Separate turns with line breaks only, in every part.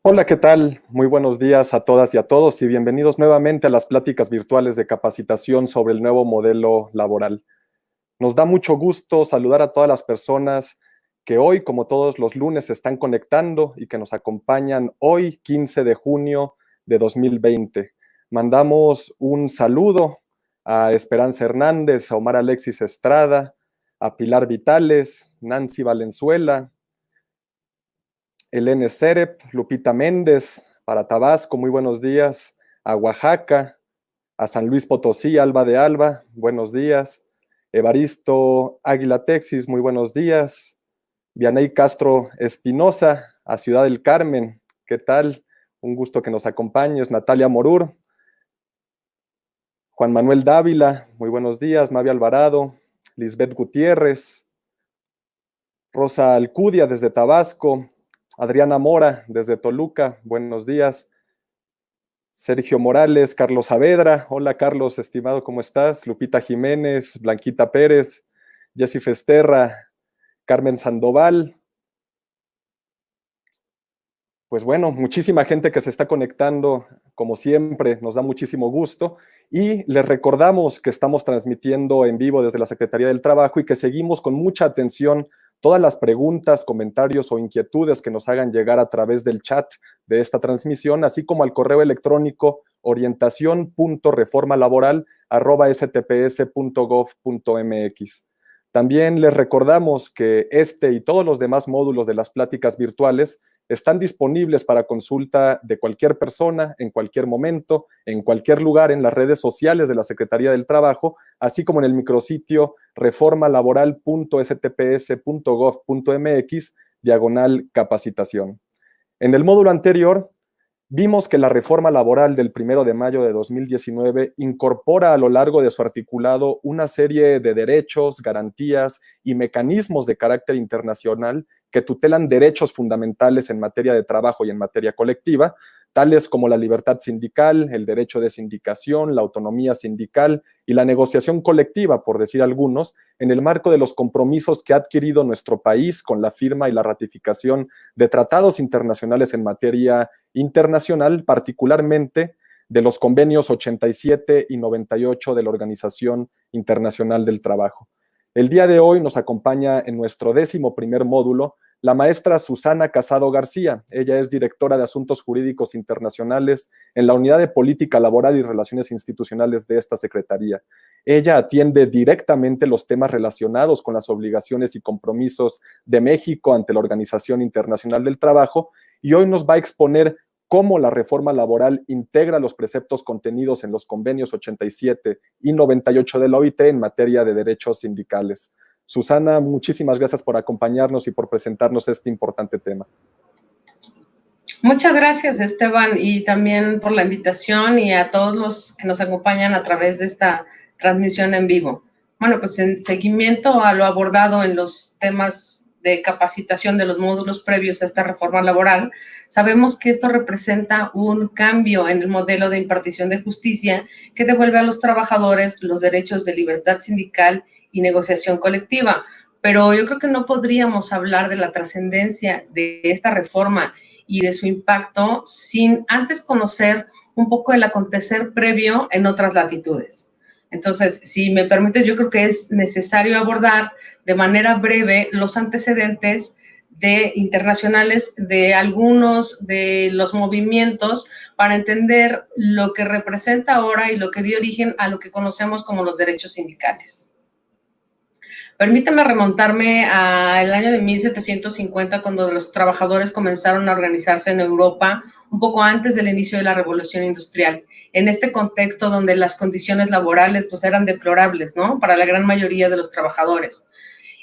Hola, ¿qué tal? Muy buenos días a todas y a todos y bienvenidos nuevamente a las pláticas virtuales de capacitación sobre el nuevo modelo laboral. Nos da mucho gusto saludar a todas las personas que hoy, como todos los lunes, se están conectando y que nos acompañan hoy, 15 de junio de 2020. Mandamos un saludo a Esperanza Hernández, a Omar Alexis Estrada, a Pilar Vitales, Nancy Valenzuela, Elene Serep, Lupita Méndez, para Tabasco, muy buenos días, a Oaxaca, a San Luis Potosí, Alba de Alba, buenos días, Evaristo Águila Texis, muy buenos días, Vianey Castro Espinosa, a Ciudad del Carmen, ¿qué tal? Un gusto que nos acompañes, Natalia Morur, Juan Manuel Dávila, muy buenos días, Mavi Alvarado, Lisbeth Gutiérrez, Rosa Alcudia desde Tabasco, Adriana Mora desde Toluca, buenos días. Sergio Morales, Carlos Saavedra, hola Carlos, estimado, ¿cómo estás? Lupita Jiménez, Blanquita Pérez, Jessy Festerra, Carmen Sandoval. Pues bueno, muchísima gente que se está conectando, como siempre, nos da muchísimo gusto y les recordamos que estamos transmitiendo en vivo desde la Secretaría del Trabajo y que seguimos con mucha atención todas las preguntas, comentarios o inquietudes que nos hagan llegar a través del chat de esta transmisión, así como al correo electrónico orientacion.reformalaboral@stps.gov.mx. También les recordamos que este y todos los demás módulos de las pláticas virtuales están disponibles para consulta de cualquier persona, en cualquier momento, en cualquier lugar, en las redes sociales de la Secretaría del Trabajo, así como en el micrositio reformalaboral.stps.gov.mx/capacitación. En el módulo anterior, vimos que la reforma laboral del 1 de mayo de 2019 incorpora a lo largo de su articulado una serie de derechos, garantías y mecanismos de carácter internacional que tutelan derechos fundamentales en materia de trabajo y en materia colectiva, tales como la libertad sindical, el derecho de sindicación, la autonomía sindical y la negociación colectiva, por decir algunos, en el marco de los compromisos que ha adquirido nuestro país con la firma y la ratificación de tratados internacionales en materia internacional, particularmente de los convenios 87 y 98 de la Organización Internacional del Trabajo. El día de hoy nos acompaña en nuestro 11º módulo la maestra Susana Casado García. Ella es directora de Asuntos Jurídicos Internacionales en la Unidad de Política Laboral y Relaciones Institucionales de esta Secretaría. Ella atiende directamente los temas relacionados con las obligaciones y compromisos de México ante la Organización Internacional del Trabajo y hoy nos va a exponer cómo la reforma laboral integra los preceptos contenidos en los convenios 87 y 98 de la OIT en materia de derechos sindicales. Susana, muchísimas gracias por acompañarnos y por presentarnos este importante tema.
Muchas gracias, Esteban, y también por la invitación y a todos los que nos acompañan a través de esta transmisión en vivo. Bueno, pues en seguimiento a lo abordado en los temas de capacitación de los módulos previos a esta reforma laboral, sabemos que esto representa un cambio en el modelo de impartición de justicia que devuelve a los trabajadores los derechos de libertad sindical y negociación colectiva. Pero yo creo que no podríamos hablar de la trascendencia de esta reforma y de su impacto sin antes conocer un poco el acontecer previo en otras latitudes. Entonces, si me permites, yo creo que es necesario abordar de manera breve los antecedentes internacionales de algunos de los movimientos para entender lo que representa ahora y lo que dio origen a lo que conocemos como los derechos sindicales. Permítame remontarme al año de 1750, cuando los trabajadores comenzaron a organizarse en Europa, un poco antes del inicio de la Revolución Industrial. En este contexto donde las condiciones laborales pues eran deplorables, ¿no?, para la gran mayoría de los trabajadores.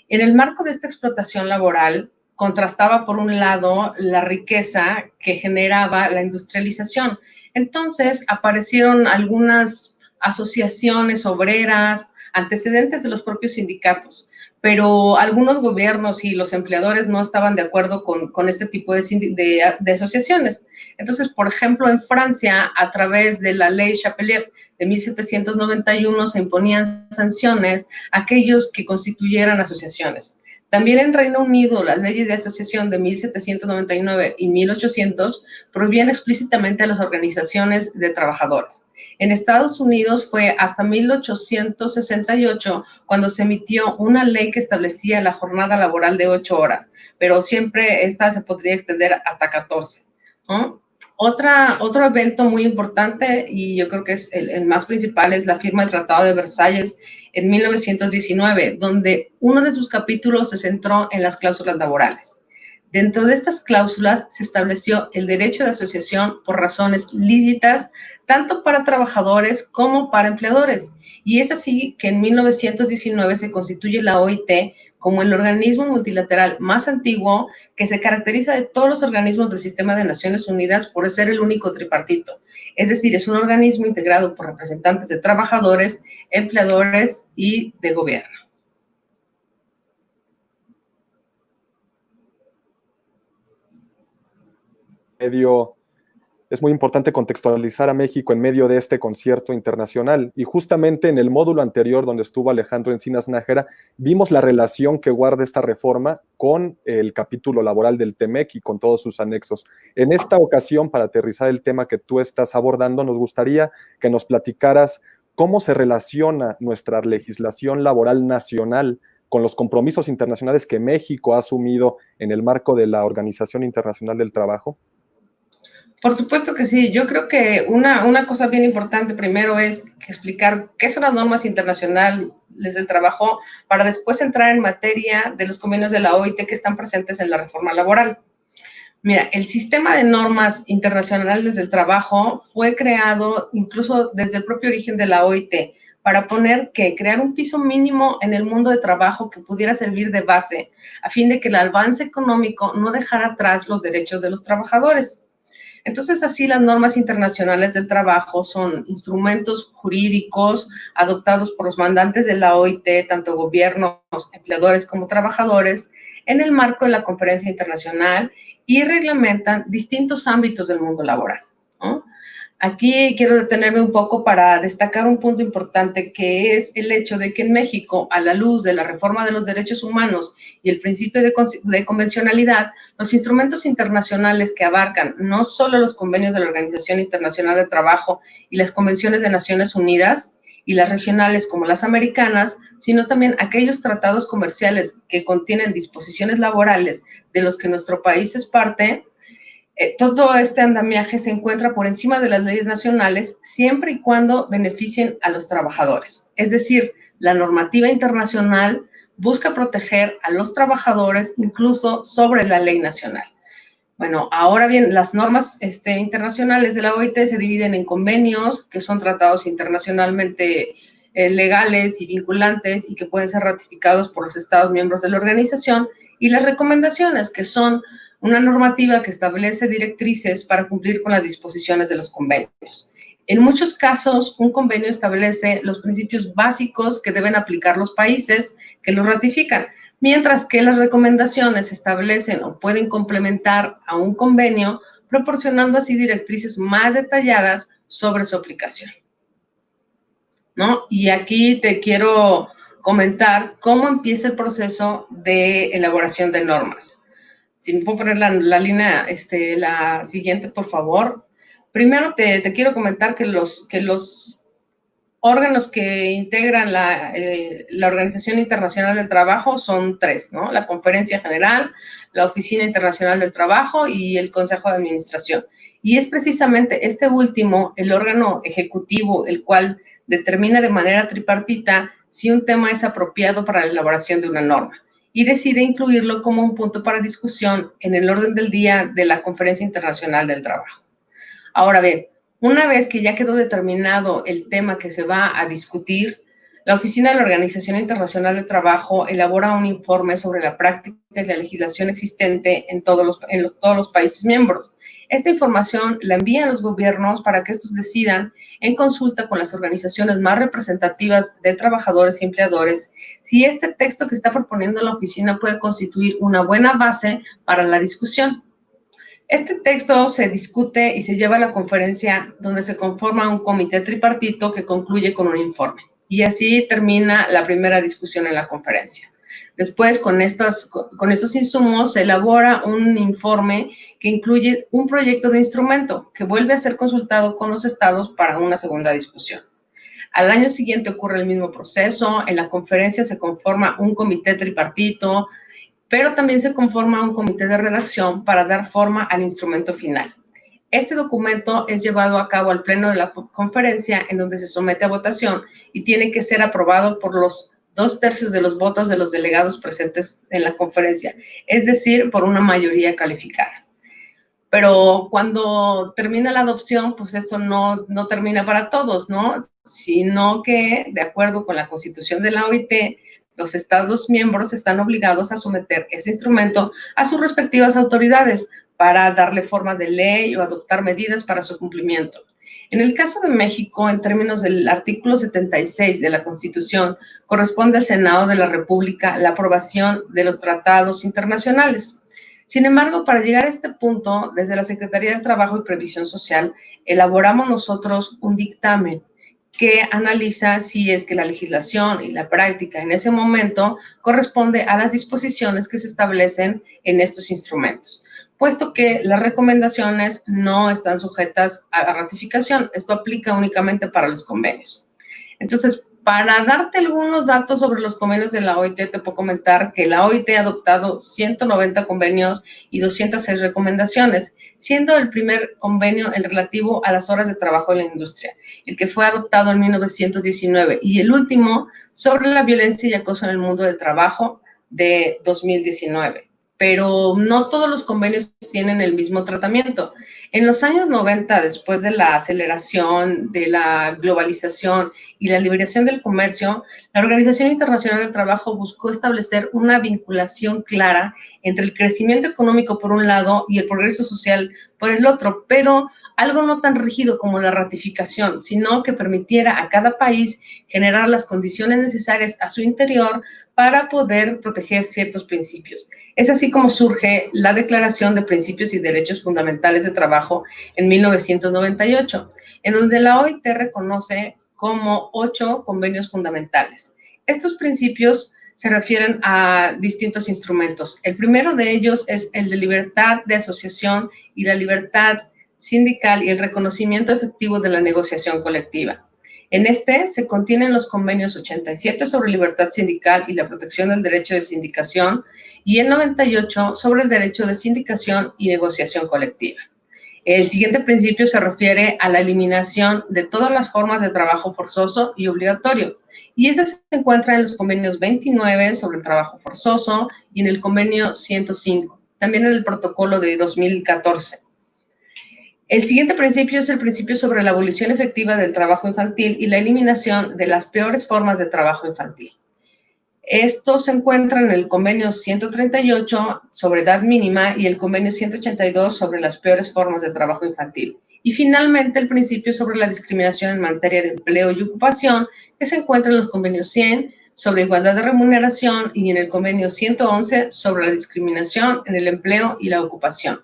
En el marco de esta explotación laboral, contrastaba por un lado la riqueza que generaba la industrialización. Entonces aparecieron algunas asociaciones obreras, antecedentes de los propios sindicatos, pero algunos gobiernos y los empleadores no estaban de acuerdo con este tipo de asociaciones. Entonces, por ejemplo, en Francia, a través de la ley Chapelier de 1791, se imponían sanciones a aquellos que constituyeran asociaciones. También en Reino Unido, las leyes de asociación de 1799 y 1800 prohibían explícitamente a las organizaciones de trabajadores. En Estados Unidos fue hasta 1868 cuando se emitió una ley que establecía la jornada laboral de 8 horas, pero siempre esta se podría extender hasta 14, ¿no? Otro evento muy importante, y yo creo que es el más principal, es la firma del Tratado de Versalles en 1919, donde uno de sus capítulos se centró en las cláusulas laborales. Dentro de estas cláusulas se estableció el derecho de asociación por razones lícitas, tanto para trabajadores como para empleadores. Y es así que en 1919 se constituye la OIT como el organismo multilateral más antiguo, que se caracteriza de todos los organismos del sistema de Naciones Unidas por ser el único tripartito. Es decir, es un organismo integrado por representantes de trabajadores, empleadores y de gobierno.
Es muy importante contextualizar a México en medio de este concierto internacional. Y justamente en el módulo anterior, donde estuvo Alejandro Encinas Nájera, vimos la relación que guarda esta reforma con el capítulo laboral del TEMEC y con todos sus anexos. En esta ocasión, para aterrizar el tema que tú estás abordando, nos gustaría que nos platicaras cómo se relaciona nuestra legislación laboral nacional con los compromisos internacionales que México ha asumido en el marco de la Organización Internacional del Trabajo.
Por supuesto que sí. Yo creo que una cosa bien importante primero es explicar qué son las normas internacionales del trabajo para después entrar en materia de los convenios de la OIT que están presentes en la reforma laboral. Mira, el sistema de normas internacionales del trabajo fue creado incluso desde el propio origen de la OIT para crear un piso mínimo en el mundo de trabajo que pudiera servir de base a fin de que el avance económico no dejara atrás los derechos de los trabajadores. Entonces, así las normas internacionales del trabajo son instrumentos jurídicos adoptados por los mandantes de la OIT, tanto gobiernos, empleadores como trabajadores, en el marco de la conferencia internacional y reglamentan distintos ámbitos del mundo laboral, ¿no? Aquí quiero detenerme un poco para destacar un punto importante, que es el hecho de que en México, a la luz de la reforma de los derechos humanos y el principio de convencionalidad, los instrumentos internacionales que abarcan no solo los convenios de la Organización Internacional del Trabajo y las convenciones de Naciones Unidas y las regionales como las americanas, sino también aquellos tratados comerciales que contienen disposiciones laborales de los que nuestro país es parte. Todo este andamiaje se encuentra por encima de las leyes nacionales siempre y cuando beneficien a los trabajadores. Es decir, la normativa internacional busca proteger a los trabajadores incluso sobre la ley nacional. Bueno, ahora bien, las normas internacionales de la OIT se dividen en convenios, que son tratados internacionalmente legales y vinculantes y que pueden ser ratificados por los Estados miembros de la organización, y las recomendaciones, que son una normativa que establece directrices para cumplir con las disposiciones de los convenios. En muchos casos, un convenio establece los principios básicos que deben aplicar los países que los ratifican, mientras que las recomendaciones establecen o pueden complementar a un convenio, proporcionando así directrices más detalladas sobre su aplicación, ¿no? Y aquí te quiero comentar cómo empieza el proceso de elaboración de normas. Si me puedo poner la línea, la siguiente, por favor. Primero te quiero comentar que los órganos que integran la Organización Internacional del Trabajo son 3, ¿no? La Conferencia General, la Oficina Internacional del Trabajo y el Consejo de Administración. Y es precisamente este último, el órgano ejecutivo, el cual determina de manera tripartita si un tema es apropiado para la elaboración de una norma, y decide incluirlo como un punto para discusión en el orden del día de la Conferencia Internacional del Trabajo. Ahora bien, una vez que ya quedó determinado el tema que se va a discutir, la Oficina de la Organización Internacional del Trabajo elabora un informe sobre la práctica y la legislación existente en todos los países miembros. Esta información la envían los gobiernos para que estos decidan, en consulta con las organizaciones más representativas de trabajadores y empleadores, si este texto que está proponiendo la oficina puede constituir una buena base para la discusión. Este texto se discute y se lleva a la conferencia, donde se conforma un comité tripartito que concluye con un informe. Y así termina la primera discusión en la conferencia. Después, con estos insumos, se elabora un informe que incluye un proyecto de instrumento que vuelve a ser consultado con los estados para una segunda discusión. Al año siguiente ocurre el mismo proceso, en la conferencia se conforma un comité tripartito, pero también se conforma un comité de redacción para dar forma al instrumento final. Este documento es llevado a cabo al pleno de la conferencia, en donde se somete a votación y tiene que ser aprobado por los 2/3 de los votos de los delegados presentes en la conferencia, es decir, por una mayoría calificada. Pero cuando termina la adopción, pues esto no termina para todos, ¿no? Sino que, de acuerdo con la Constitución de la OIT, los Estados miembros están obligados a someter ese instrumento a sus respectivas autoridades para darle forma de ley o adoptar medidas para su cumplimiento. En el caso de México, en términos del artículo 76 de la Constitución, corresponde al Senado de la República la aprobación de los tratados internacionales. Sin embargo, para llegar a este punto, desde la Secretaría del Trabajo y Previsión Social, elaboramos nosotros un dictamen que analiza si es que la legislación y la práctica en ese momento corresponde a las disposiciones que se establecen en estos instrumentos, puesto que las recomendaciones no están sujetas a ratificación. Esto aplica únicamente para los convenios. Entonces, para darte algunos datos sobre los convenios de la OIT, te puedo comentar que la OIT ha adoptado 190 convenios y 206 recomendaciones, siendo el primer convenio el relativo a las horas de trabajo en la industria, el que fue adoptado en 1919, y el último sobre la violencia y acoso en el mundo del trabajo de 2019. Pero no todos los convenios tienen el mismo tratamiento. En los años 90, después de la aceleración de la globalización y la liberación del comercio, la Organización Internacional del Trabajo buscó establecer una vinculación clara entre el crecimiento económico por un lado y el progreso social por el otro, pero algo no tan rígido como la ratificación, sino que permitiera a cada país generar las condiciones necesarias a su interior para poder proteger ciertos principios. Es así como surge la Declaración de Principios y Derechos Fundamentales de Trabajo en 1998, en donde la OIT reconoce como 8 convenios fundamentales. Estos principios se refieren a distintos instrumentos. El primero de ellos es el de libertad de asociación y la libertad sindical y el reconocimiento efectivo de la negociación colectiva. En este se contienen los convenios 87 sobre libertad sindical y la protección del derecho de sindicación y el 98 sobre el derecho de sindicación y negociación colectiva. El siguiente principio se refiere a la eliminación de todas las formas de trabajo forzoso y obligatorio, y este se encuentra en los convenios 29 sobre el trabajo forzoso y en el convenio 105, también en el protocolo de 2014. El siguiente principio es el principio sobre la abolición efectiva del trabajo infantil y la eliminación de las peores formas de trabajo infantil. Esto se encuentra en el convenio 138 sobre edad mínima y el convenio 182 sobre las peores formas de trabajo infantil. Y finalmente el principio sobre la discriminación en materia de empleo y ocupación, que se encuentra en los convenios 100 sobre igualdad de remuneración y en el convenio 111 sobre la discriminación en el empleo y la ocupación.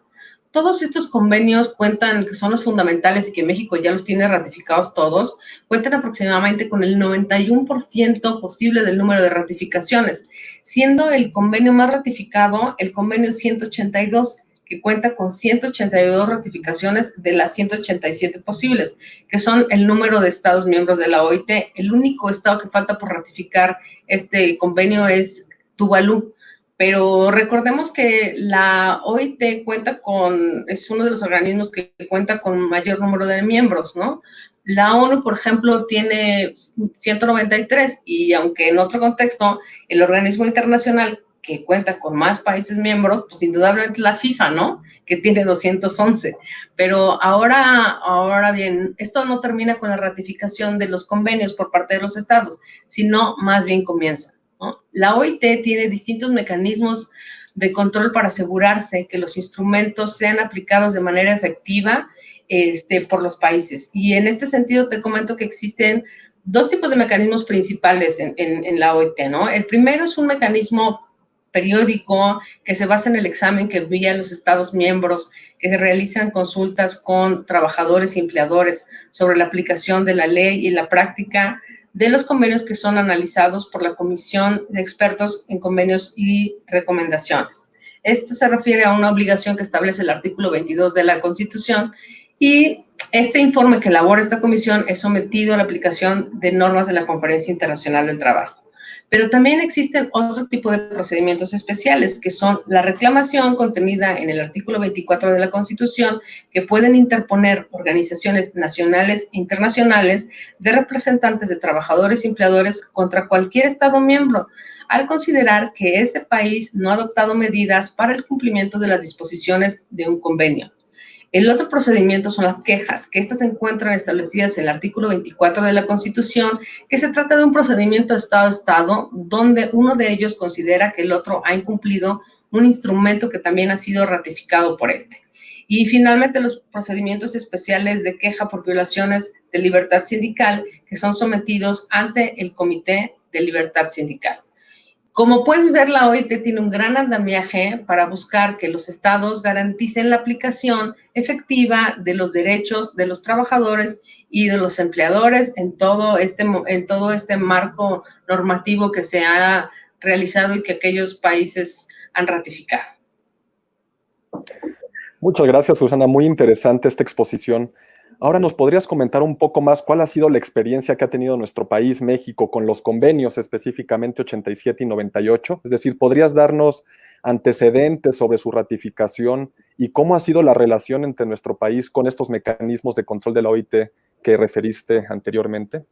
Todos estos convenios cuentan, que son los fundamentales y que México ya los tiene ratificados todos, cuentan aproximadamente con el 91% posible del número de ratificaciones, siendo el convenio más ratificado el convenio 182, que cuenta con 182 ratificaciones de las 187 posibles, que son el número de estados miembros de la OIT. El único estado que falta por ratificar este convenio es Tuvalu. Pero recordemos que la OIT es uno de los organismos que cuenta con mayor número de miembros, ¿no? La ONU, por ejemplo, tiene 193 y aunque en otro contexto, el organismo internacional que cuenta con más países miembros, pues indudablemente la FIFA, ¿no? Que tiene 211. Pero ahora bien, esto no termina con la ratificación de los convenios por parte de los estados, sino más bien comienza, ¿no? La OIT tiene distintos mecanismos de control para asegurarse que los instrumentos sean aplicados de manera efectiva por los países. Y en este sentido te comento que existen 2 tipos de mecanismos principales en la OIT, ¿no? El primero es un mecanismo periódico que se basa en el examen que envían los estados miembros, que se realizan consultas con trabajadores y empleadores sobre la aplicación de la ley y la práctica de los convenios que son analizados por la Comisión de Expertos en Convenios y Recomendaciones. Esto se refiere a una obligación que establece el artículo 22 de la Constitución, y este informe que elabora esta comisión es sometido a la aplicación de normas de la Conferencia Internacional del Trabajo. Pero también existen otro tipo de procedimientos especiales, que son la reclamación contenida en el artículo 24 de la Constitución, que pueden interponer organizaciones nacionales e internacionales de representantes de trabajadores y empleadores contra cualquier Estado miembro, al considerar que ese país no ha adoptado medidas para el cumplimiento de las disposiciones de un convenio. El otro procedimiento son las quejas, que estas se encuentran establecidas en el artículo 24 de la Constitución, que se trata de un procedimiento de Estado a Estado, donde uno de ellos considera que el otro ha incumplido un instrumento que también ha sido ratificado por este. Y finalmente, los procedimientos especiales de queja por violaciones de libertad sindical, que son sometidos ante el Comité de Libertad Sindical. Como puedes ver, la OIT tiene un gran andamiaje para buscar que los estados garanticen la aplicación efectiva de los derechos de los trabajadores y de los empleadores en todo este marco normativo que se ha realizado y que aquellos países han ratificado.
Muchas gracias, Susana. Muy interesante esta exposición. Ahora, ¿nos podrías comentar un poco más cuál ha sido la experiencia que ha tenido nuestro país, México, con los convenios, específicamente 87 y 98? Es decir, ¿podrías darnos antecedentes sobre su ratificación y cómo ha sido la relación entre nuestro país con estos mecanismos de control de la OIT que referiste anteriormente?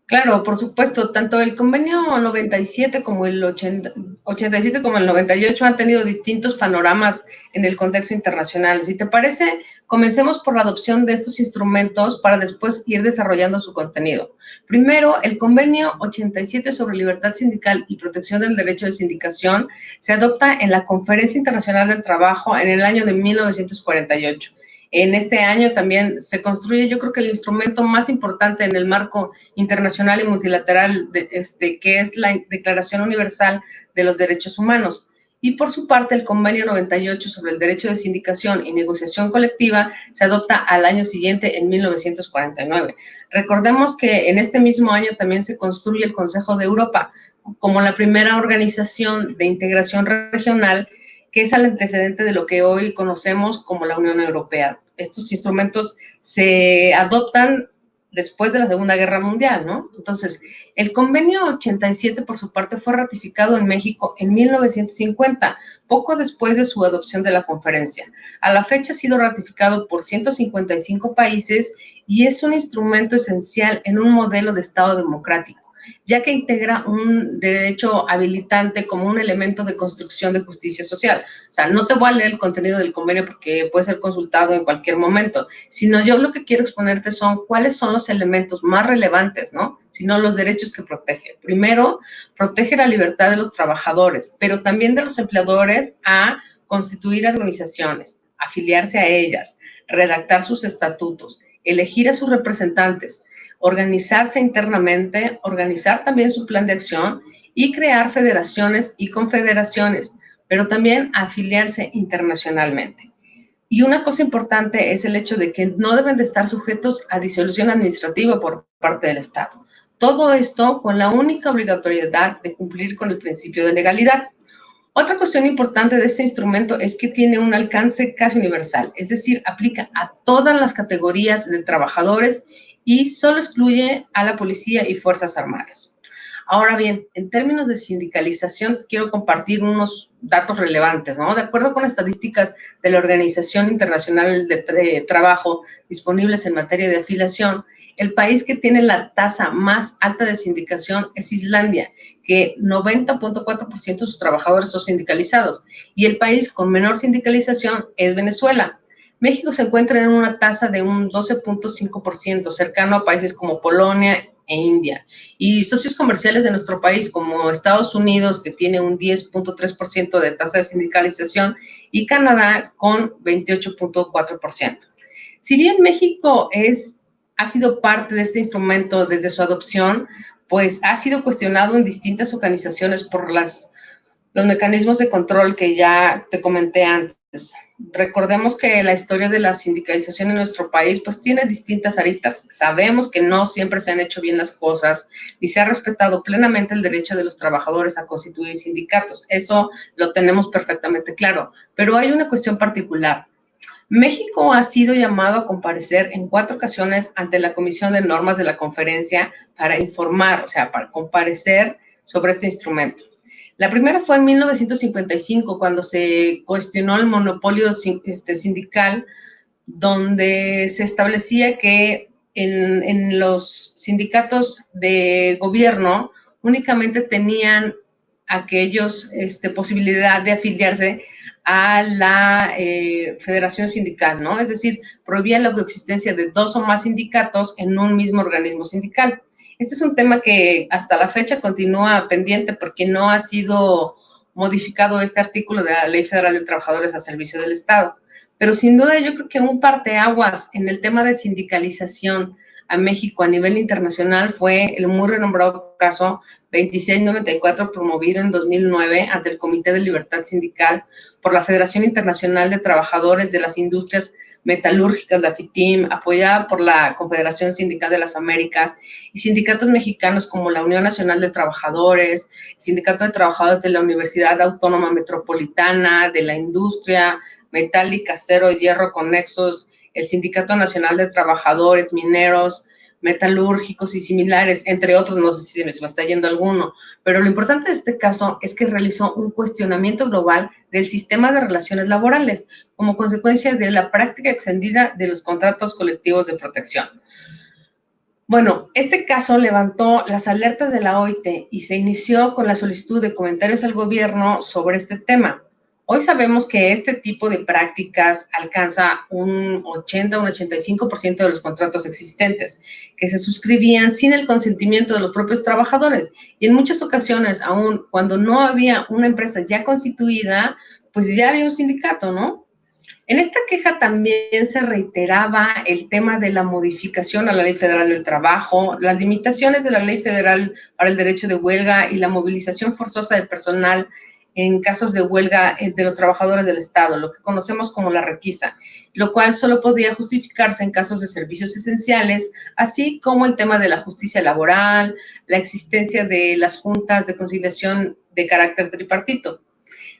Claro, por supuesto, tanto el convenio 97 como el 87 como el 98 han tenido distintos panoramas en el contexto internacional. Si te parece, comencemos por la adopción de estos instrumentos para después ir desarrollando su contenido. Primero, el convenio 87 sobre libertad sindical y protección del derecho de sindicación se adopta en la Conferencia Internacional del Trabajo en el año de 1948. En este año también se construye, yo creo que el instrumento más importante en el marco internacional y multilateral, que es la Declaración Universal de los Derechos Humanos. Y por su parte, el Convenio 98 sobre el derecho de sindicación y negociación colectiva se adopta al año siguiente, en 1949. Recordemos que en este mismo año también se construye el Consejo de Europa como la primera organización de integración regional, que es el antecedente de lo que hoy conocemos como la Unión Europea. Estos instrumentos se adoptan después de la Segunda Guerra Mundial, ¿no? Entonces, el convenio 87, por su parte, fue ratificado en México en 1950, poco después de su adopción de la conferencia. A la fecha ha sido ratificado por 155 países y es un instrumento esencial en un modelo de Estado democrático, ya que integra un derecho habilitante como un elemento de construcción de justicia social. O sea, no te voy a leer el contenido del convenio porque puede ser consultado en cualquier momento, sino yo lo que quiero exponerte son cuáles son los elementos más relevantes, ¿no? Sino los derechos que protege. Primero, protege la libertad de los trabajadores, pero también de los empleadores a constituir organizaciones, afiliarse a ellas, redactar sus estatutos, elegir a sus representantes, organizarse internamente, organizar también su plan de acción y crear federaciones y confederaciones, pero también afiliarse internacionalmente. Y una cosa importante es el hecho de que no deben de estar sujetos a disolución administrativa por parte del Estado. Todo esto con la única obligatoriedad de cumplir con el principio de legalidad. Otra cuestión importante de este instrumento es que tiene un alcance casi universal, es decir, aplica a todas las categorías de trabajadores y solo excluye a la policía y Fuerzas Armadas. Ahora bien, en términos de sindicalización, quiero compartir unos datos relevantes, ¿no? De acuerdo con estadísticas de la Organización Internacional de Trabajo disponibles en materia de afiliación, el país que tiene la tasa más alta de sindicación es Islandia, que 90.4% de sus trabajadores son sindicalizados, y el país con menor sindicalización es Venezuela. México se encuentra en una tasa de un 12.5%, cercano a países como Polonia e India. Y socios comerciales de nuestro país, como Estados Unidos, que tiene un 10.3% de tasa de sindicalización, y Canadá con 28.4%. Si bien México ha sido parte de este instrumento desde su adopción, pues ha sido cuestionado en distintas organizaciones por los mecanismos de control que ya te comenté antes, recordemos que la historia de la sindicalización en nuestro país pues tiene distintas aristas. Sabemos que no siempre se han hecho bien las cosas y se ha respetado plenamente el derecho de los trabajadores a constituir sindicatos. Eso lo tenemos perfectamente claro, pero hay una cuestión particular. México ha sido llamado a comparecer en 4 ocasiones ante la Comisión de Normas de la Conferencia para informar, o sea, para comparecer sobre este instrumento. La primera fue en 1955, cuando se cuestionó el monopolio sindical, donde se establecía que en los sindicatos de gobierno únicamente tenían aquellos posibilidad de afiliarse a la federación sindical, ¿no? Es decir, prohibía la coexistencia de 2 o más sindicatos en un mismo organismo sindical. Este es un tema que hasta la fecha continúa pendiente porque no ha sido modificado este artículo de la Ley Federal de Trabajadores a Servicio del Estado. Pero sin duda yo creo que un parteaguas en el tema de sindicalización a México a nivel internacional fue el muy renombrado caso 2694 promovido en 2009 ante el Comité de Libertad Sindical por la Federación Internacional de Trabajadores de las Industrias Metalúrgicas, la FITIM, apoyada por la Confederación Sindical de las Américas y sindicatos mexicanos como la Unión Nacional de Trabajadores, Sindicato de Trabajadores de la Universidad Autónoma Metropolitana, de la Industria Metálica, Acero, Hierro, Conexos, el Sindicato Nacional de Trabajadores Mineros, Metalúrgicos y similares, entre otros, no sé si se me está yendo alguno, pero lo importante de este caso es que realizó un cuestionamiento global del sistema de relaciones laborales como consecuencia de la práctica extendida de los contratos colectivos de protección. Bueno, este caso levantó las alertas de la OIT y se inició con la solicitud de comentarios al gobierno sobre este tema. Hoy sabemos que este tipo de prácticas alcanza un 80 o un 85% de los contratos existentes, que se suscribían sin el consentimiento de los propios trabajadores. Y en muchas ocasiones, aún cuando no había una empresa ya constituida, pues ya había un sindicato, ¿no? En esta queja también se reiteraba el tema de la modificación a la Ley Federal del Trabajo, las limitaciones de la Ley Federal para el derecho de huelga y la movilización forzosa del personal en casos de huelga de los trabajadores del Estado, lo que conocemos como la requisa, lo cual solo podía justificarse en casos de servicios esenciales, así como el tema de la justicia laboral, la existencia de las juntas de conciliación de carácter tripartito.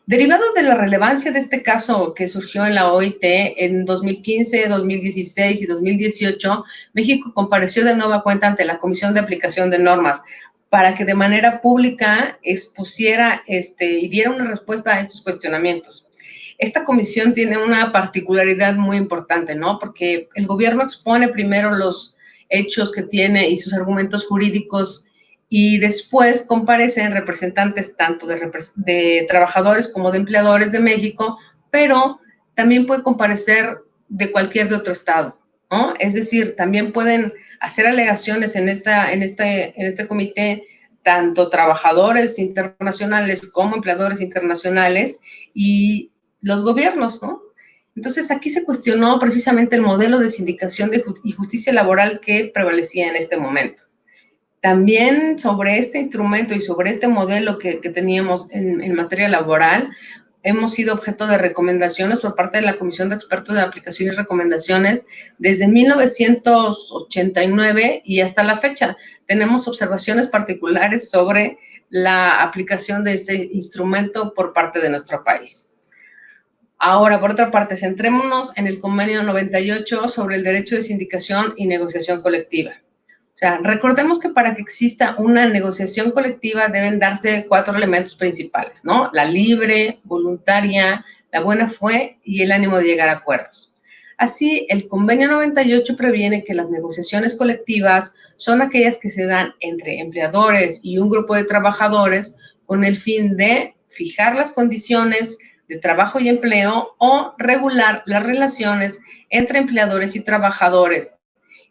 Derivado de la relevancia de este caso que surgió en la OIT en 2015, 2016 y 2018, México compareció de nueva cuenta ante la Comisión de Aplicación de Normas para que de manera pública expusiera y diera una respuesta a estos cuestionamientos. Esta comisión tiene una particularidad muy importante, ¿no? Porque el gobierno expone primero los hechos que tiene y sus argumentos jurídicos y después comparecen representantes tanto de trabajadores como de empleadores de México, pero también puede comparecer de cualquier de otro estado, ¿no? Es decir, también pueden hacer alegaciones en este comité tanto trabajadores internacionales como empleadores internacionales y los gobiernos, ¿no? Entonces, aquí se cuestionó precisamente el modelo de sindicación y justicia laboral que prevalecía en este momento. También sobre este instrumento y sobre este modelo que teníamos en materia laboral, hemos sido objeto de recomendaciones por parte de la Comisión de Expertos de Aplicación y Recomendaciones desde 1989 y hasta la fecha. Tenemos observaciones particulares sobre la aplicación de este instrumento por parte de nuestro país. Ahora, por otra parte, centrémonos en el convenio 98 sobre el derecho de sindicación y negociación colectiva. O sea, recordemos que para que exista una negociación colectiva deben darse 4 elementos principales, ¿no? La libre, voluntaria, la buena fe y el ánimo de llegar a acuerdos. Así, el convenio 98 previene que las negociaciones colectivas son aquellas que se dan entre empleadores y un grupo de trabajadores con el fin de fijar las condiciones de trabajo y empleo o regular las relaciones entre empleadores y trabajadores.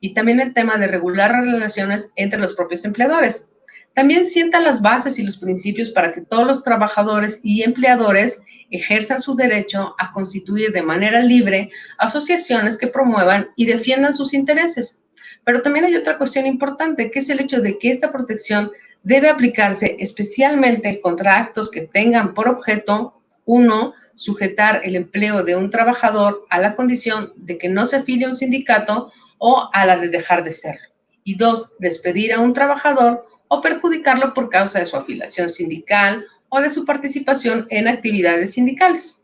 Y también el tema de regular las relaciones entre los propios empleadores. También sienta las bases y los principios para que todos los trabajadores y empleadores ejerzan su derecho a constituir de manera libre asociaciones que promuevan y defiendan sus intereses. Pero también hay otra cuestión importante, que es el hecho de que esta protección debe aplicarse especialmente contra actos que tengan por objeto, 1, sujetar el empleo de un trabajador a la condición de que no se afilie a un sindicato o a la de dejar de serlo. Y 2, despedir a un trabajador o perjudicarlo por causa de su afiliación sindical o de su participación en actividades sindicales.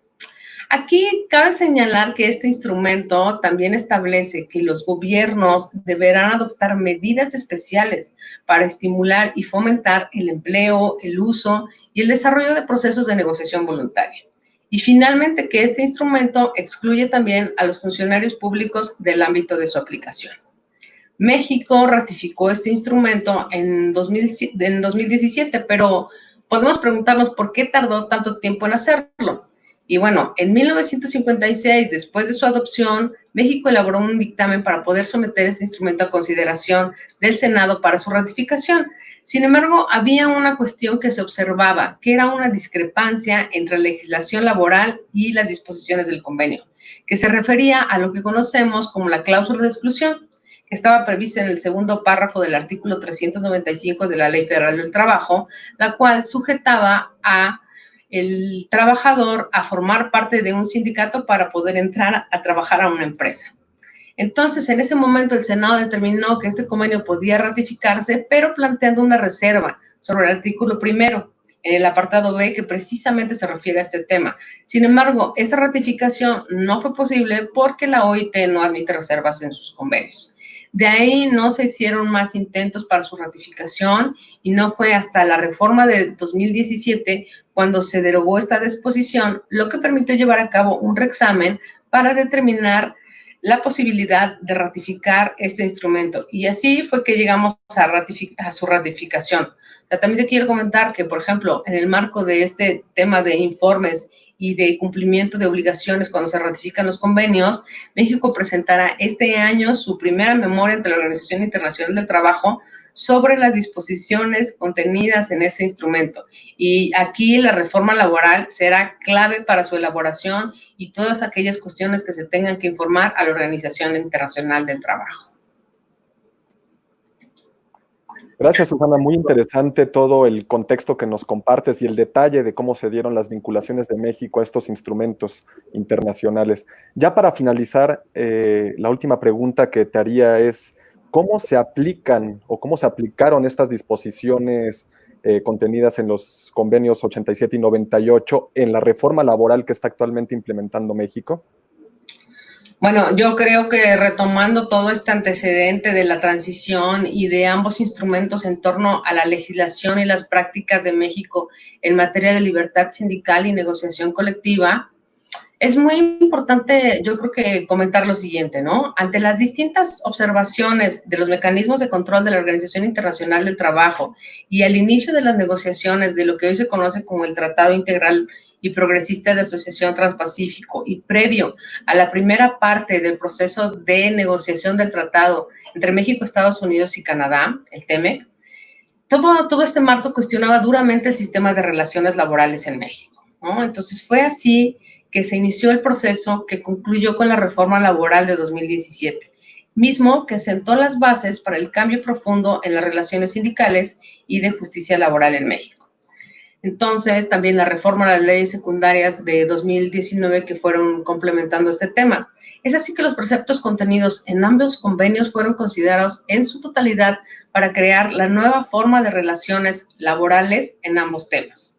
Aquí cabe señalar que este instrumento también establece que los gobiernos deberán adoptar medidas especiales para estimular y fomentar el empleo, el uso y el desarrollo de procesos de negociación voluntaria. Y finalmente, que este instrumento excluye también a los funcionarios públicos del ámbito de su aplicación. México ratificó este instrumento en 2017, pero podemos preguntarnos por qué tardó tanto tiempo en hacerlo. Y bueno, en 1956, después de su adopción, México elaboró un dictamen para poder someter este instrumento a consideración del Senado para su ratificación. Sin embargo, había una cuestión que se observaba, que era una discrepancia entre la legislación laboral y las disposiciones del convenio, que se refería a lo que conocemos como la cláusula de exclusión, que estaba prevista en el segundo párrafo del artículo 395 de la Ley Federal del Trabajo, la cual sujetaba a el trabajador a formar parte de un sindicato para poder entrar a trabajar a una empresa. Entonces, en ese momento, el Senado determinó que este convenio podía ratificarse, pero planteando una reserva sobre el artículo primero, en el apartado B, que precisamente se refiere a este tema. Sin embargo, esta ratificación no fue posible porque la OIT no admite reservas en sus convenios. De ahí no se hicieron más intentos para su ratificación y no fue hasta la reforma de 2017 cuando se derogó esta disposición, lo que permitió llevar a cabo un reexamen para determinar la posibilidad de ratificar este instrumento. Y así fue que llegamos a su ratificación. O sea, también te quiero comentar que, por ejemplo, en el marco de este tema de informes y de cumplimiento de obligaciones cuando se ratifican los convenios, México presentará este año su primera memoria ante la Organización Internacional del Trabajo sobre las disposiciones contenidas en ese instrumento. Y aquí la reforma laboral será clave para su elaboración y todas aquellas cuestiones que se tengan que informar a la Organización Internacional del Trabajo.
Gracias, Susana. Muy interesante todo el contexto que nos compartes y el detalle de cómo se dieron las vinculaciones de México a estos instrumentos internacionales. Ya para finalizar, la última pregunta que te haría es, ¿cómo se aplican o cómo se aplicaron estas disposiciones contenidas en los convenios 87 y 98 en la reforma laboral que está actualmente implementando México?
Bueno, yo creo que retomando todo este antecedente de la transición y de ambos instrumentos en torno a la legislación y las prácticas de México en materia de libertad sindical y negociación colectiva, es muy importante, yo creo que comentar lo siguiente, ¿no? Ante las distintas observaciones de los mecanismos de control de la Organización Internacional del Trabajo y al inicio de las negociaciones de lo que hoy se conoce como el Tratado Integral y Progresista de Asociación Transpacífico y previo a la primera parte del proceso de negociación del tratado entre México, Estados Unidos y Canadá, el TEMEC, todo este marco cuestionaba duramente el sistema de relaciones laborales en México, ¿no? Entonces fue así que se inició el proceso que concluyó con la reforma laboral de 2017, mismo que sentó las bases para el cambio profundo en las relaciones sindicales y de justicia laboral en México. Entonces, también la reforma a las leyes secundarias de 2019 que fueron complementando este tema. Es así que los preceptos contenidos en ambos convenios fueron considerados en su totalidad para crear la nueva forma de relaciones laborales en ambos temas.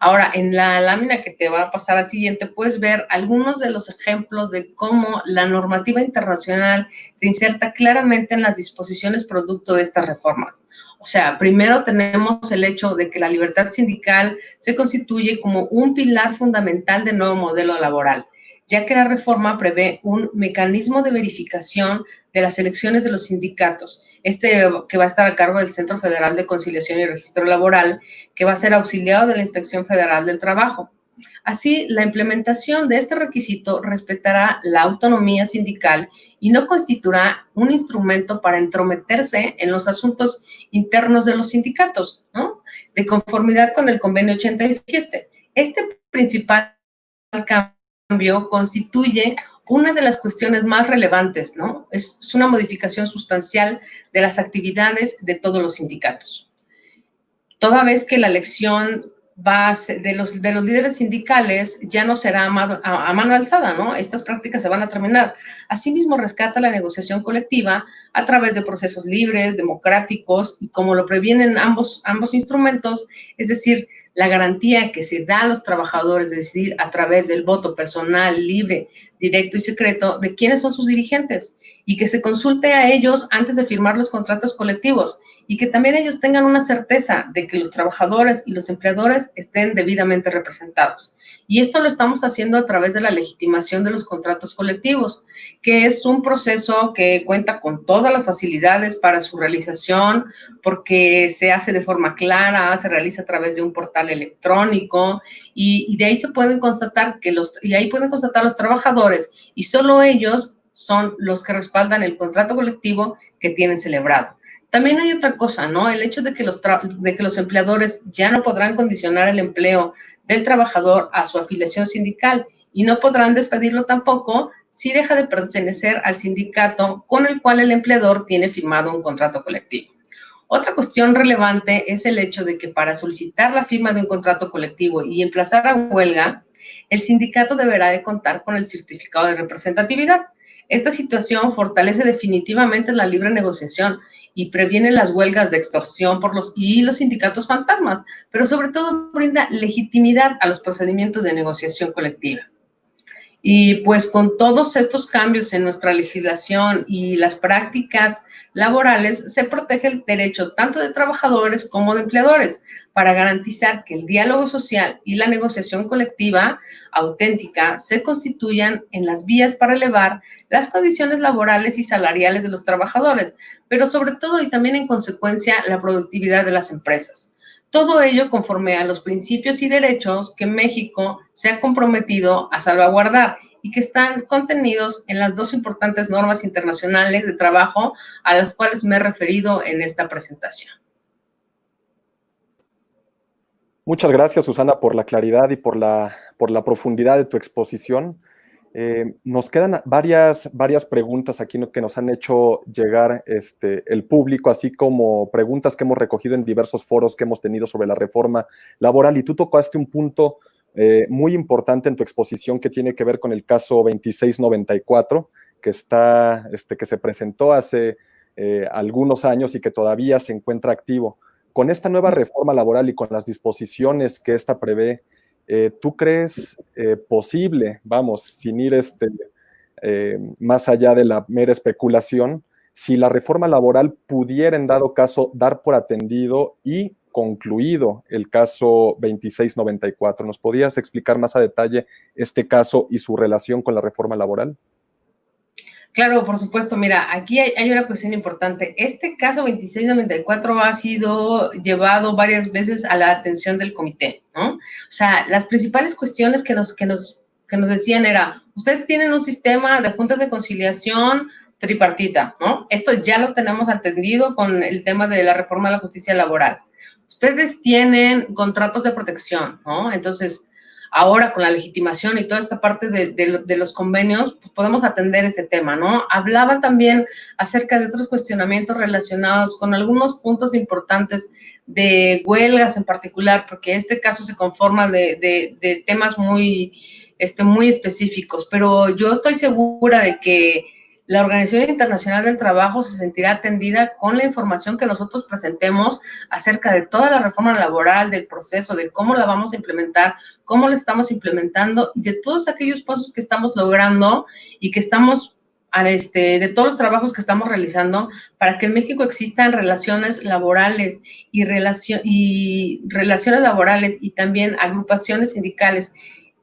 Ahora, en la lámina que te va a pasar a siguiente, puedes ver algunos de los ejemplos de cómo la normativa internacional se inserta claramente en las disposiciones producto de estas reformas. O sea, primero tenemos el hecho de que la libertad sindical se constituye como un pilar fundamental del nuevo modelo laboral, ya que la reforma prevé un mecanismo de verificación de las elecciones de los sindicatos, que va a estar a cargo del Centro Federal de Conciliación y Registro Laboral, que va a ser auxiliado de la Inspección Federal del Trabajo. Así, la implementación de este requisito respetará la autonomía sindical y no constituirá un instrumento para entrometerse en los asuntos internos de los sindicatos, ¿no? De conformidad con el Convenio 87. Este principal cambio constituye una de las cuestiones más relevantes, ¿no? Es una modificación sustancial de las actividades de todos los sindicatos. Toda vez que la elección de los líderes sindicales ya no será a mano alzada, ¿no? Estas prácticas se van a terminar. Asimismo, rescata la negociación colectiva a través de procesos libres, democráticos, y como lo previenen ambos instrumentos, es decir, la garantía que se da a los trabajadores de decidir a través del voto personal, libre, directo y secreto de quiénes son sus dirigentes, y que se consulte a ellos antes de firmar los contratos colectivos, y que también ellos tengan una certeza de que los trabajadores y los empleadores estén debidamente representados. Y esto lo estamos haciendo a través de la legitimación de los contratos colectivos, que es un proceso que cuenta con todas las facilidades para su realización, porque se hace de forma clara, se realiza a través de un portal electrónico, y de ahí se pueden constatar ahí pueden constatar los trabajadores, y solo ellos son los que respaldan el contrato colectivo que tienen celebrado. También hay otra cosa, ¿no? El hecho de que los empleadores ya no podrán condicionar el empleo del trabajador a su afiliación sindical, y no podrán despedirlo tampoco si deja de pertenecer al sindicato con el cual el empleador tiene firmado un contrato colectivo. Otra cuestión relevante es el hecho de que para solicitar la firma de un contrato colectivo y emplazar a huelga, el sindicato deberá de contar con el certificado de representatividad. Esta situación fortalece definitivamente la libre negociación y previene las huelgas de extorsión los sindicatos fantasmas, pero sobre todo brinda legitimidad a los procedimientos de negociación colectiva. Y pues con todos estos cambios en nuestra legislación y las prácticas laborales, se protege el derecho tanto de trabajadores como de empleadores para garantizar que el diálogo social y la negociación colectiva auténtica se constituyan en las vías para elevar las condiciones laborales y salariales de los trabajadores, pero sobre todo y también en consecuencia la productividad de las empresas. Todo ello conforme a los principios y derechos que México se ha comprometido a salvaguardar y que están contenidos en las dos importantes normas internacionales de trabajo a las cuales me he referido en esta presentación.
Muchas gracias, Susana, por la claridad y por la profundidad de tu exposición. Nos quedan varias preguntas aquí que nos han hecho llegar el público, así como preguntas que hemos recogido en diversos foros que hemos tenido sobre la reforma laboral. Y tú tocaste un punto muy importante en tu exposición que tiene que ver con el caso 2694, que se presentó hace algunos años y que todavía se encuentra activo. Con esta nueva reforma laboral y con las disposiciones que esta prevé, ¿tú crees posible, vamos, sin ir más allá de la mera especulación, si la reforma laboral pudiera en dado caso dar por atendido y concluido el caso 2694? ¿Nos podrías explicar más a detalle este caso y su relación con la reforma laboral?
Claro, por supuesto. Mira, aquí hay una cuestión importante. Este caso 2694 ha sido llevado varias veces a la atención del comité, ¿no? O sea, las principales cuestiones que nos decían era, ustedes tienen un sistema de juntas de conciliación tripartita, ¿no? Esto ya lo tenemos atendido con el tema de la reforma de la justicia laboral. Ustedes tienen contratos de protección, ¿no? Entonces, ahora con la legitimación y toda esta parte de los convenios, pues podemos atender ese tema, ¿no? Hablaban también acerca de otros cuestionamientos relacionados con algunos puntos importantes de huelgas en particular, porque este caso se conforma de temas muy específicos, pero yo estoy segura de que la Organización Internacional del Trabajo se sentirá atendida con la información que nosotros presentemos acerca de toda la reforma laboral, del proceso, de cómo la vamos a implementar, cómo la estamos implementando y de todos aquellos pasos que estamos logrando y que estamos, de todos los trabajos que estamos realizando para que en México existan relaciones laborales y relaciones laborales y también agrupaciones sindicales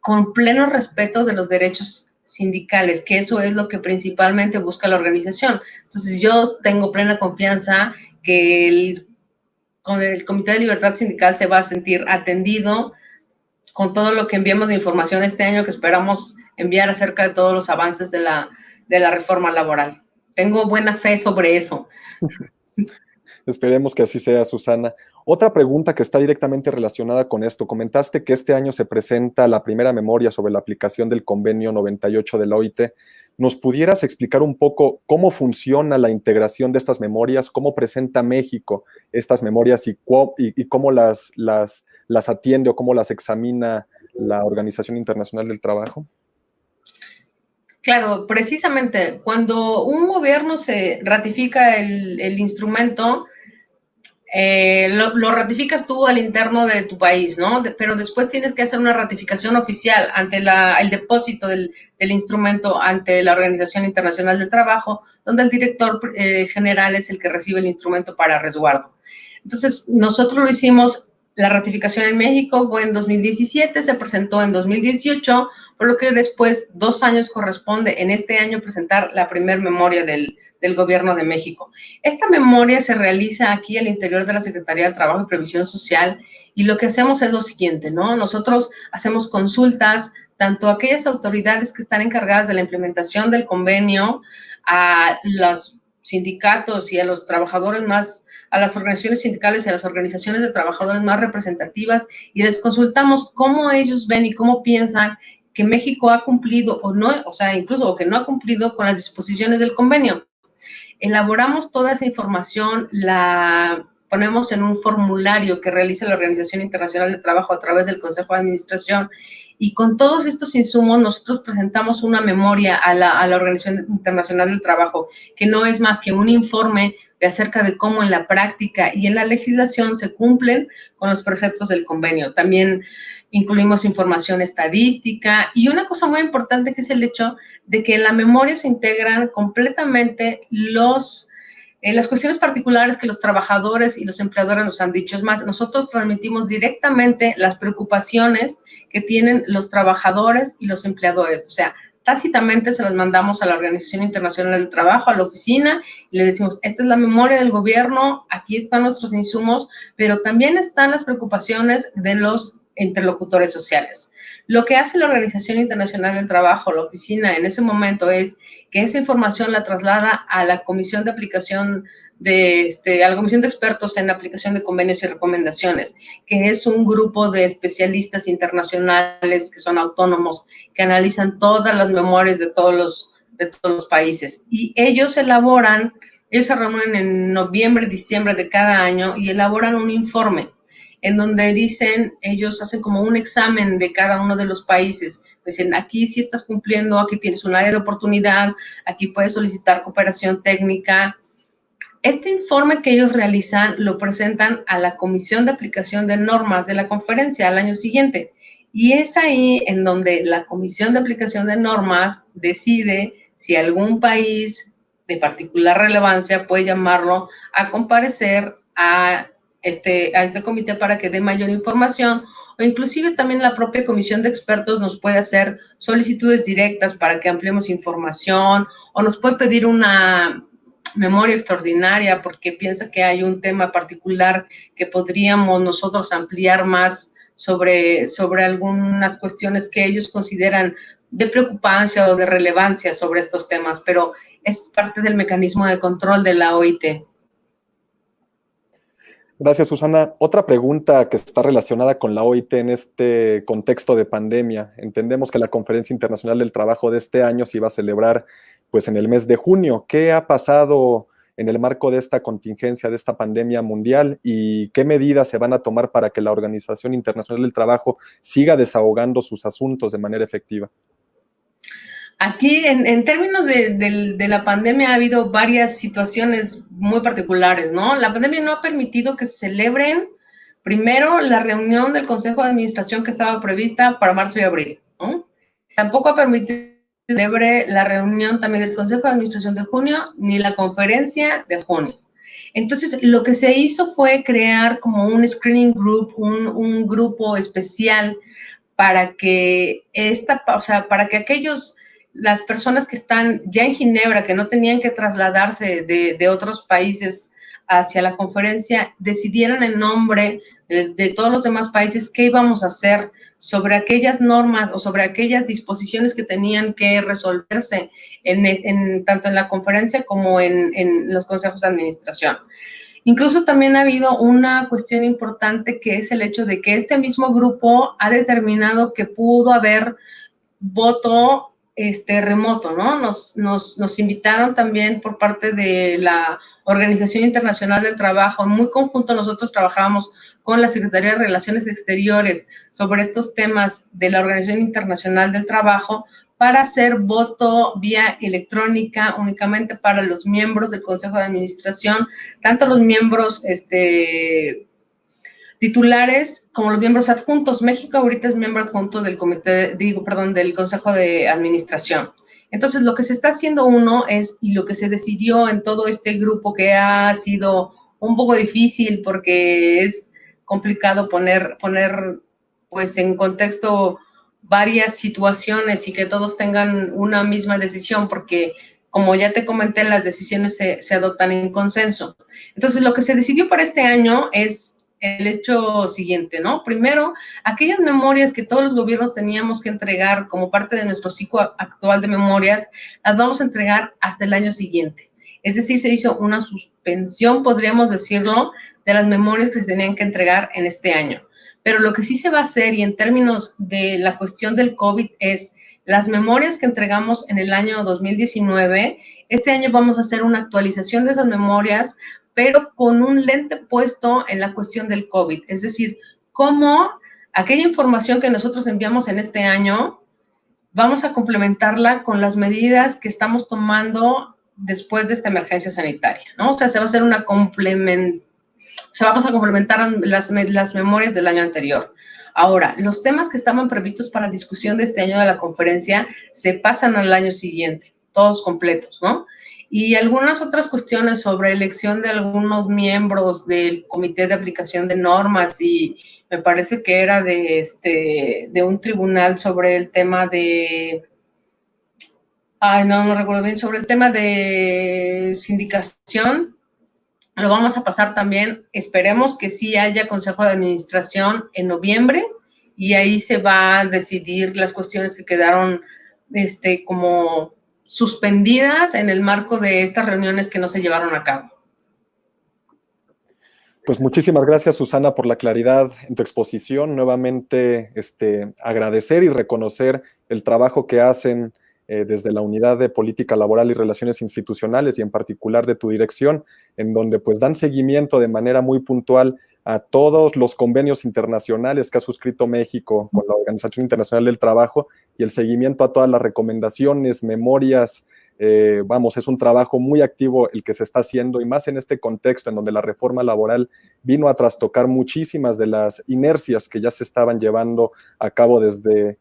con pleno respeto de los derechos sindicales, que eso es lo que principalmente busca la organización. Entonces, yo tengo plena confianza que con el Comité de Libertad Sindical se va a sentir atendido con todo lo que enviamos de información este año, que esperamos enviar acerca de todos los avances de la reforma laboral. Tengo buena fe sobre eso.
Esperemos que así sea, Susana. Otra pregunta que está directamente relacionada con esto. Comentaste que este año se presenta la primera memoria sobre la aplicación del convenio 98 de la OIT, ¿Nos pudieras explicar un poco cómo funciona la integración de estas memorias, cómo presenta México estas memorias y cómo las atiende o cómo las examina la Organización Internacional del Trabajo?
Claro, precisamente cuando un gobierno se ratifica el instrumento, lo ratificas tú al interno de tu país, ¿no? Pero después tienes que hacer una ratificación oficial ante el depósito del instrumento ante la Organización Internacional del Trabajo, donde el director general es el que recibe el instrumento para resguardo. Entonces, nosotros lo hicimos. La ratificación en México fue en 2017, se presentó en 2018, por lo que después, 2 años corresponde en este año presentar la primer memoria del Gobierno de México. Esta memoria se realiza aquí al interior de la Secretaría del Trabajo y Previsión Social y lo que hacemos es lo siguiente, ¿no? Nosotros hacemos consultas tanto a aquellas autoridades que están encargadas de la implementación del convenio, a los sindicatos y a los trabajadores más, a las organizaciones sindicales y a las organizaciones de trabajadores más representativas y les consultamos cómo ellos ven y cómo piensan que México ha cumplido o no, o sea, incluso o que no ha cumplido con las disposiciones del convenio. Elaboramos toda esa información, la ponemos en un formulario que realiza la Organización Internacional del Trabajo a través del Consejo de Administración y con todos estos insumos nosotros presentamos una memoria a la Organización Internacional del Trabajo, que no es más que un informe de acerca de cómo en la práctica y en la legislación se cumplen con los preceptos del convenio. También incluimos información estadística y una cosa muy importante que es el hecho de que en la memoria se integran completamente las cuestiones particulares que los trabajadores y los empleadores nos han dicho. Es más, nosotros transmitimos directamente las preocupaciones que tienen los trabajadores y los empleadores. O sea, tácitamente se las mandamos a la Organización Internacional del Trabajo, a la oficina, y le decimos, esta es la memoria del gobierno, aquí están nuestros insumos, pero también están las preocupaciones de los interlocutores sociales. Lo que hace la Organización Internacional del Trabajo, la oficina, en ese momento es que esa información la traslada a la Comisión de Aplicación a la Comisión de Expertos en Aplicación de Convenios y Recomendaciones, que es un grupo de especialistas internacionales que son autónomos, que analizan todas las memorias de todos los países. Y ellos se reúnen en noviembre, diciembre de cada año y elaboran un informe en donde dicen, ellos hacen como un examen de cada uno de los países. Dicen, aquí sí estás cumpliendo, aquí tienes un área de oportunidad, aquí puedes solicitar cooperación técnica. Este informe que ellos realizan lo presentan a la Comisión de Aplicación de Normas de la conferencia al año siguiente. Y es ahí en donde la Comisión de Aplicación de Normas decide si algún país de particular relevancia puede llamarlo a comparecer a este comité para que dé mayor información, o inclusive también la propia comisión de expertos nos puede hacer solicitudes directas para que ampliemos información, o nos puede pedir una memoria extraordinaria porque piensa que hay un tema particular que podríamos nosotros ampliar más sobre algunas cuestiones que ellos consideran de preocupancia o de relevancia sobre estos temas, pero es parte del mecanismo de control de la OIT.
Gracias, Susana. Otra pregunta que está relacionada con la OIT en este contexto de pandemia. Entendemos que la Conferencia Internacional del Trabajo de este año se iba a celebrar pues, en el mes de junio. ¿Qué ha pasado en el marco de esta contingencia, de esta pandemia mundial? ¿Y qué medidas se van a tomar para que la Organización Internacional del Trabajo siga desahogando sus asuntos de manera efectiva?
Aquí, en términos de la pandemia, ha habido varias situaciones muy particulares, ¿no? La pandemia no ha permitido que se celebren, primero, la reunión del Consejo de Administración que estaba prevista para marzo y abril, ¿no? Tampoco ha permitido que se celebre la reunión también del Consejo de Administración de junio, ni la conferencia de junio. Entonces, lo que se hizo fue crear como un screening group, un grupo especial para que para que las personas que están ya en Ginebra, que no tenían que trasladarse de otros países hacia la conferencia, decidieran en nombre de todos los demás países qué íbamos a hacer sobre aquellas normas o sobre aquellas disposiciones que tenían que resolverse tanto en la conferencia como en los consejos de administración. Incluso también ha habido una cuestión importante que es el hecho de que este mismo grupo ha determinado que pudo haber voto remoto, ¿no? Nos invitaron también por parte de la Organización Internacional del Trabajo. En muy conjunto nosotros trabajábamos con la Secretaría de Relaciones Exteriores sobre estos temas de la Organización Internacional del Trabajo para hacer voto vía electrónica únicamente para los miembros del Consejo de Administración, tanto los miembros titulares como los miembros adjuntos. México ahorita es miembro adjunto del del Consejo de Administración. Entonces, lo que se está haciendo y lo que se decidió en todo este grupo, que ha sido un poco difícil porque es complicado poner pues en contexto varias situaciones y que todos tengan una misma decisión, porque como ya te comenté, las decisiones se adoptan en consenso. Entonces, lo que se decidió para este año es el hecho siguiente, ¿no? Primero, aquellas memorias que todos los gobiernos teníamos que entregar como parte de nuestro ciclo actual de memorias, las vamos a entregar hasta el año siguiente. Es decir, se hizo una suspensión, podríamos decirlo, de las memorias que se tenían que entregar en este año. Pero lo que sí se va a hacer, y en términos de la cuestión del COVID, es las memorias que entregamos en el año 2019, este año vamos a hacer una actualización de esas memorias, pero con un lente puesto en la cuestión del COVID. Es decir, cómo aquella información que nosotros enviamos en este año, vamos a complementarla con las medidas que estamos tomando después de esta emergencia sanitaria, ¿no? O sea, se va a hacer una vamos a complementar las memorias del año anterior. Ahora, los temas que estaban previstos para discusión de este año de la conferencia se pasan al año siguiente, todos completos, ¿no? Y algunas otras cuestiones sobre elección de algunos miembros del Comité de Aplicación de Normas, y me parece que era de un tribunal sobre el tema no recuerdo bien, sobre el tema de sindicación. Lo vamos a pasar también, esperemos que sí haya Consejo de Administración en noviembre, y ahí se va a decidir las cuestiones que quedaron como suspendidas en el marco de estas reuniones que no se llevaron a cabo.
Pues muchísimas gracias, Susana, por la claridad en tu exposición. Nuevamente, agradecer y reconocer el trabajo que hacen desde la Unidad de Política Laboral y Relaciones Institucionales, y en particular de tu dirección, en donde pues dan seguimiento de manera muy puntual a todos los convenios internacionales que ha suscrito México con la Organización Internacional del Trabajo, y el seguimiento a todas las recomendaciones, memorias. Es un trabajo muy activo el que se está haciendo, y más en este contexto en donde la reforma laboral vino a trastocar muchísimas de las inercias que ya se estaban llevando a cabo desde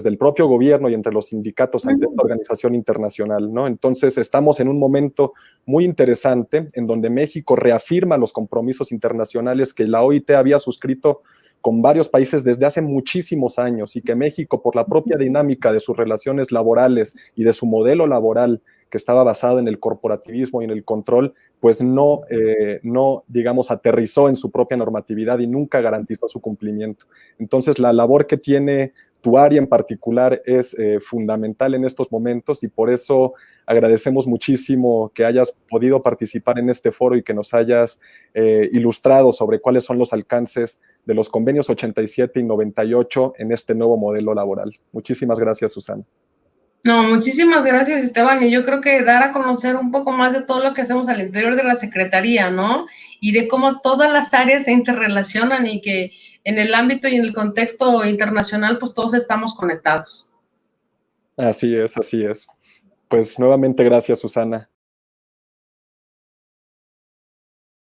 el propio gobierno y entre los sindicatos ante esta organización internacional, ¿no? Entonces estamos en un momento muy interesante en donde México reafirma los compromisos internacionales que la OIT había suscrito con varios países desde hace muchísimos años, y que México, por la propia dinámica de sus relaciones laborales y de su modelo laboral, que estaba basado en el corporativismo y en el control, pues no, digamos, aterrizó en su propia normatividad y nunca garantizó su cumplimiento. Entonces, la labor que tiene tu área en particular es fundamental en estos momentos, y por eso agradecemos muchísimo que hayas podido participar en este foro y que nos hayas ilustrado sobre cuáles son los alcances de los convenios 87 y 98 en este nuevo modelo laboral. Muchísimas gracias, Susana.
No, muchísimas gracias, Esteban, y yo creo que dar a conocer un poco más de todo lo que hacemos al interior de la Secretaría, ¿no? Y de cómo todas las áreas se interrelacionan, y que en el ámbito y en el contexto internacional, pues todos estamos conectados.
Así es, así es. Pues nuevamente gracias, Susana.